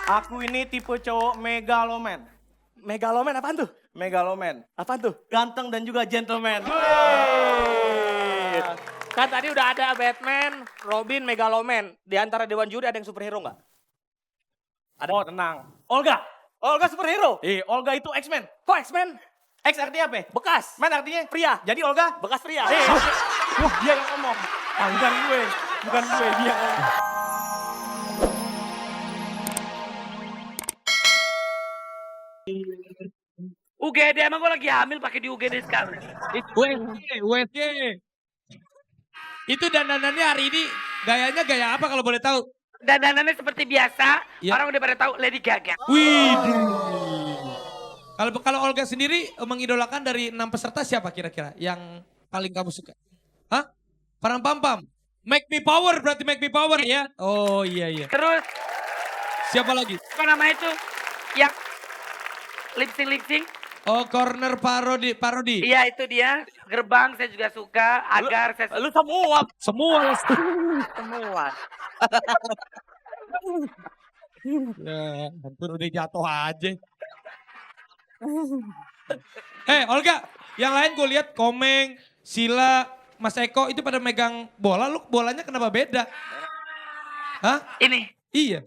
Aku ini tipe cowok megaloman. Megaloman apaan tuh? Megaloman. Apaan tuh? Ganteng dan juga gentleman. Kan tadi udah ada Batman, Robin, Megaloman. Di antara Dewan Juri ada yang superhero nggak? Ada. Oh tenang. Olga. Olga superhero. Olga itu X-Men. Kok X-Men? X artinya apa? Bekas. Man artinya? Pria. Jadi Olga? Bekas pria. Wah dia yang ngomong. Bukan gue. Bukan gue, dia yang ngomong. UGD emang gue lagi hamil pakai di UGD sekarang. WSG. Itu dandanannya hari ini gayanya gaya apa kalau boleh tahu? Dandanannya seperti biasa. Ya. Orang udah pada tahu Lady Gaga. Wih. Kalau Olga sendiri mengidolakan dari 6 peserta siapa kira-kira yang paling kamu suka? Hah? Parang Pam. Make me power berarti make me power ya? Oh iya. Terus Siapa lagi? apa namanya itu? Yang lip sync. Oh corner parodi. Iya itu dia. Gerbang saya juga suka. Agar saya suka. Lu semua. Semua. Semua. Ya, hampir udah jatuh aja. Olga, yang lain gue lihat Komeng, Sila, Mas Eko itu pada megang bola, lu bolanya kenapa beda? Hah? Ini. Iya.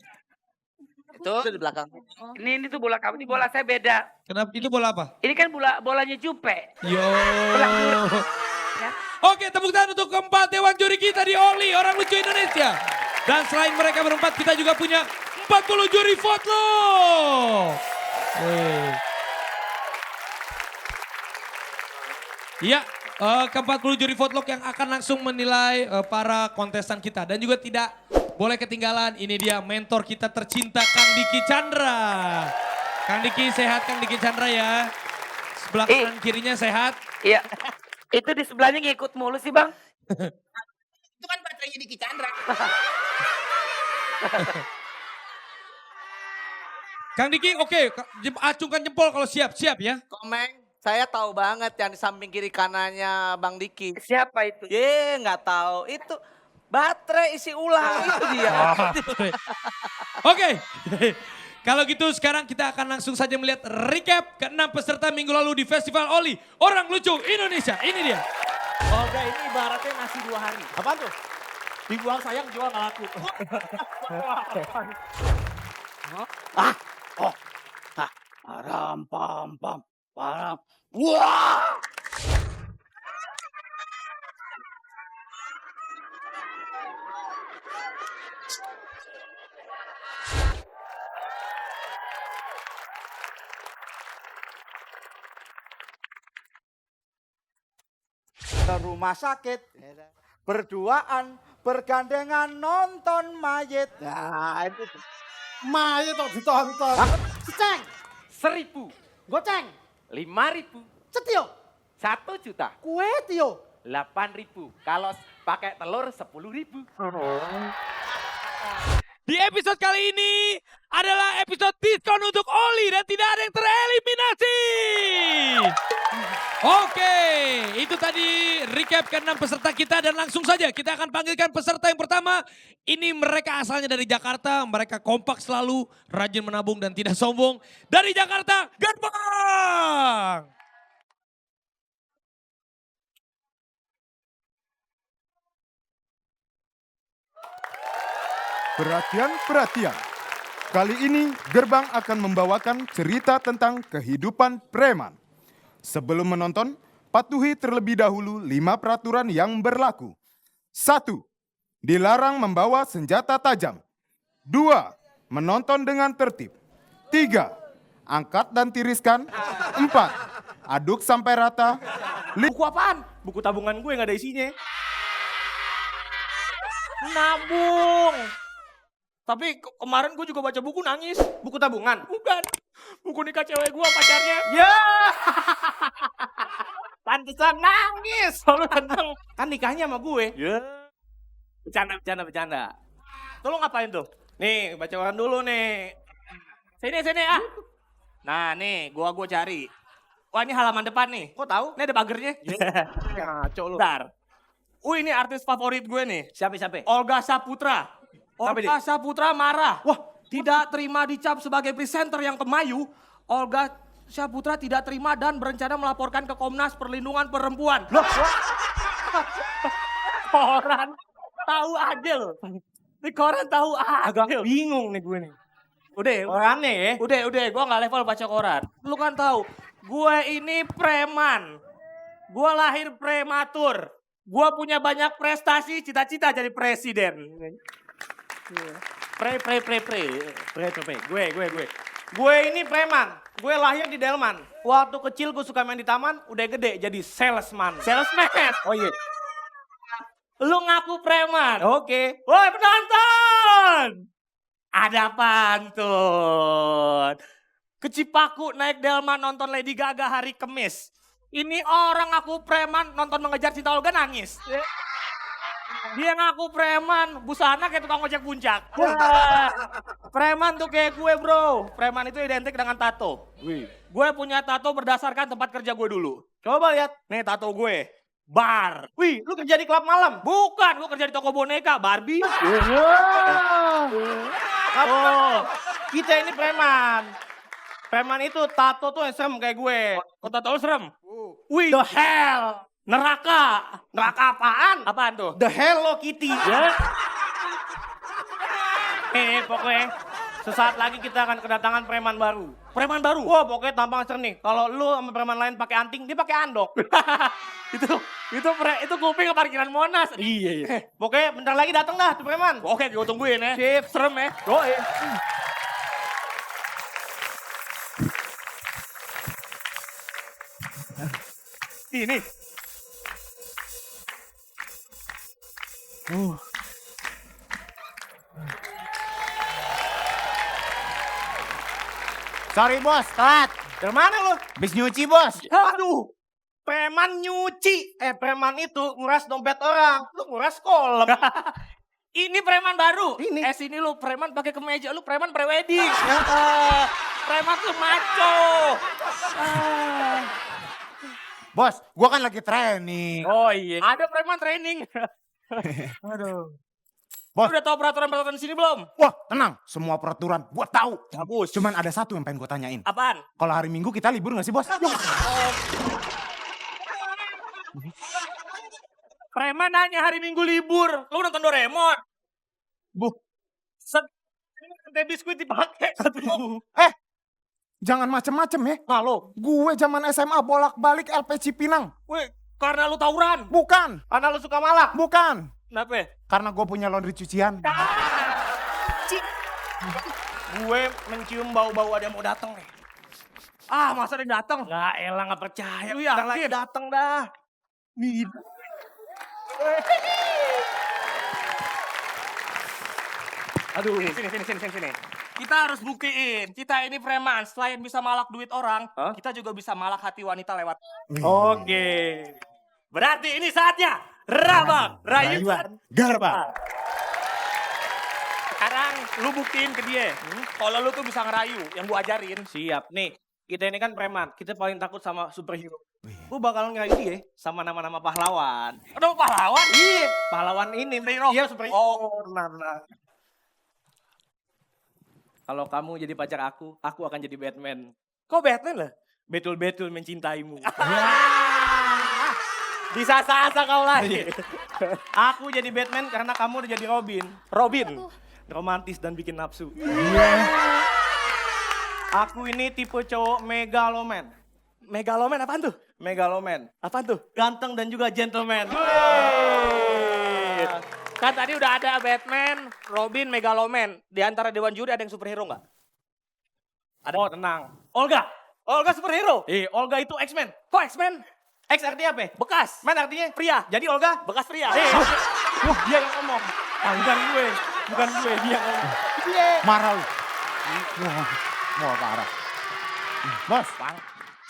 Itu di belakang. Ini tuh bola kamu. Ini bola saya beda. Kenapa itu bola apa? Ini kan bolanya Jupe. Yo. Ya. Oke, tepuk tangan untuk keempat dewan juri kita di Oli, Orang Lucu Indonesia. Dan selain mereka berempat, kita juga punya 40 juri foto. Iya, ke-40 juri votlog yang akan langsung menilai para kontestan kita. Dan juga tidak boleh ketinggalan, ini dia mentor kita tercinta Kang Diki Chandra. Kang Diki sehat, Kang Diki Chandra ya. Sebelah kanan kirinya sehat. Iya. Itu di sebelahnya ngikut mulu sih bang. Itu kan baterainya Diki Chandra. Kang Diki oke, acungkan jempol kalau siap ya. Komeng, saya tahu banget yang di samping kiri kanannya Bang Diki. Siapa itu? Nggak tahu. Itu baterai isi ulang itu dia. Oke. Kalau gitu sekarang kita akan langsung saja melihat recap ke-6 peserta minggu lalu di Festival Oli, Orang Lucu Indonesia. Ini dia. Olga ini ibaratnya nasi 2 hari. Apaan tuh? Dibuang sayang jual nggak laku. Param pam. Wah! Ke rumah sakit, berduaan, bergandengan nonton mayit. Nah, itu mayit kok ditonton. Ceng, 1000, goceng, 5000, cetio, 1 juta, kue tio. 8.000. Kalau pakai telur 10.000. Di episode kali ini adalah episode diskon untuk Oli dan tidak ada yang tereliminasi. Oke, itu tadi recap ke-6 peserta kita dan langsung saja kita akan panggilkan peserta yang pertama. Ini mereka asalnya dari Jakarta, mereka kompak selalu, rajin menabung dan tidak sombong. Dari Jakarta, Gerbang! Perhatian. Kali ini Gerbang akan membawakan cerita tentang kehidupan preman. Sebelum menonton, patuhi terlebih dahulu 5 peraturan yang berlaku. 1. Dilarang membawa senjata tajam. 2. Menonton dengan tertib. 3. Angkat dan tiriskan. 4. Aduk sampai rata. Buku apaan? Buku tabungan gue nggak ada isinya. Nabung. Tapi kemarin gue juga baca buku nangis. Buku tabungan? Bukan. Buku nikah cewek gue pacarnya. Ya. Pantesan nangis. Selalu tenang. Kan nikahnya sama gue. Ya. Bercanda. Tuh lo ngapain tuh? Nih bacakan dulu nih. Sini ah. Nah nih gua cari. Wah ini halaman depan nih. Kok tahu? Ini ada pagernya. Ngaco lu. Bentar. Ini artis favorit gue nih. Siapa? Olga Saputra. Olga Saputra marah. Wah, tidak terima dicap sebagai presenter yang pemayu, Olga Syahputra tidak terima dan berencana melaporkan ke Komnas Perlindungan Perempuan. Koran tahu aja loh. Di koran tahu aja. Agak bingung nih gue nih. Korannya ya. Udah, gue gak level baca koran. Lu kan tahu, gue ini preman. Gue lahir prematur. Gue punya banyak prestasi, cita-cita jadi presiden. Gue ini preman. Gue lahir di Delman. Waktu kecil gue suka main di taman, udah gede jadi salesman. Salesman? Oh iya. Lu ngaku preman. Oke. Woi penonton! Ada pantun. Ke Cipaku naik Delman nonton Lady Gaga hari Kemis. Ini orang ngaku preman nonton Mengejar Cinta Olga nangis. Dia ngaku preman, busana kayak tukang ojek puncak. Preman tuh kayak gue bro. Preman itu identik dengan tato. Gue punya tato berdasarkan tempat kerja gue dulu. Coba lihat. Nih tato gue. Bar. Wih, lu kerja di klub malam? Bukan, gue kerja di toko boneka, Barbie. Oh, kita ini preman. Preman itu tato tuh yang serem kayak gue. Kok tato lu serem? Wih, the hell. Neraka. Neraka apaan? Apaan tuh? The Hello Kitty. Ya. Pokoknya sesaat lagi kita akan kedatangan preman baru. Preman baru? Wah, pokoknya tampang ser nih. Kalau lu sama preman lain pakai anting, dia pakai andok. itu kuping ke parkiran Monas. Iya. Pokoknya bentar lagi datang dah tuh preman. Oke, gue tungguin ya. Sip, serem ya. Yoi. Ini. Sorry bos, telat. Dari mana lu? Habis nyuci bos. Aduh. Preman nyuci. Preman itu nguras dompet orang. Lu nguras kolam. Ini preman baru. Ini. Sini lu preman pakai kemeja. Lu preman prewedding. Preman tuh maco. Bos, gua kan lagi training. Oh iya. Ada preman training. Aduh. Bos. Lu udah tahu peraturan-peraturan di sini belum? Wah, tenang. Semua peraturan gua tahu. Hapus. Cuman ada satu yang pengen gua tanyain. Apaan? Kalau hari Minggu kita libur gak sih bos? Preman nanya hari Minggu libur. Lu nonton Doraemon? Teh biskuit dipakai. Jangan macem-macem ya. Halo. Gue zaman SMA bolak-balik LP Cipinang. Weh, karena lu tawuran. Bukan. Karena lu suka malak. Bukan. Kenapa? Karena gue punya laundry cucian. Gue mencium bau-bau ada yang mau datang nih. Masa dia datang? Nggak elah, nggak percaya. Lu yakin? Lagi datang dah. Nih. Aduh, sini. Kita harus buktiin, kita ini preman. Selain bisa malak duit orang, kita juga bisa malak hati wanita lewat. Oke. Berarti ini saatnya Rabang Rayuan Garba. Sekarang lu buktiin ke dia. Kalau lu tuh bisa ngerayu, yang gua ajarin. Siap. Nih, kita ini kan preman. Kita paling takut sama superhero. Gua bakal ngerayu dia sama nama-nama pahlawan. Aduh, pahlawan? Iya, pahlawan ini. Iya, superhero. Oh, benar. Kalau kamu jadi pacar aku akan jadi Batman. Kok Batman lah? Betul-betul mencintaimu. Disasa-asa kau lagi. Aku jadi Batman karena kamu udah jadi Robin. Robin. Romantis dan bikin nafsu. Aku ini tipe cowok megaloman. Megaloman apaan tuh? Megaloman. Apaan tuh? Ganteng dan juga gentleman. Kan tadi udah ada Batman, Robin, Megaloman. Di antara Dewan Juri ada yang superhero nggak? Ada. Oh tenang. Olga. Olga superhero? Olga itu X-Men. Kok X-Men? X artinya apa? Bekas. Men artinya? Pria. Jadi Olga? Bekas pria. Wah dia yang ngomong. Bukan gue, dia yang ngomong. Marah lu. Wah parah. Bos,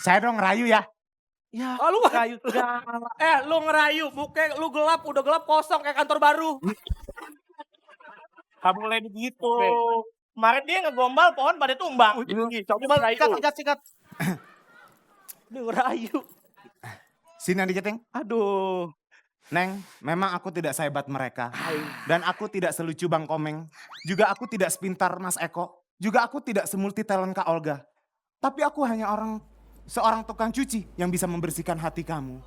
saya dong ngerayu ya. Ya, lu ngerayu. Lu ngerayu, muka lu gelap, udah gelap kosong kayak kantor baru. Gak boleh begitu. Kemarin dia ngegombal pohon pada tumbang. Coba sikat. Lu ngerayu. Sini Andi Jeteng. Aduh. Neng, memang aku tidak sehebat mereka. Dan aku tidak selucu Bang Komeng. Juga aku tidak sepintar Mas Eko. Juga aku tidak semulti talent Kak Olga. Tapi aku hanya seorang tukang cuci yang bisa membersihkan hati kamu.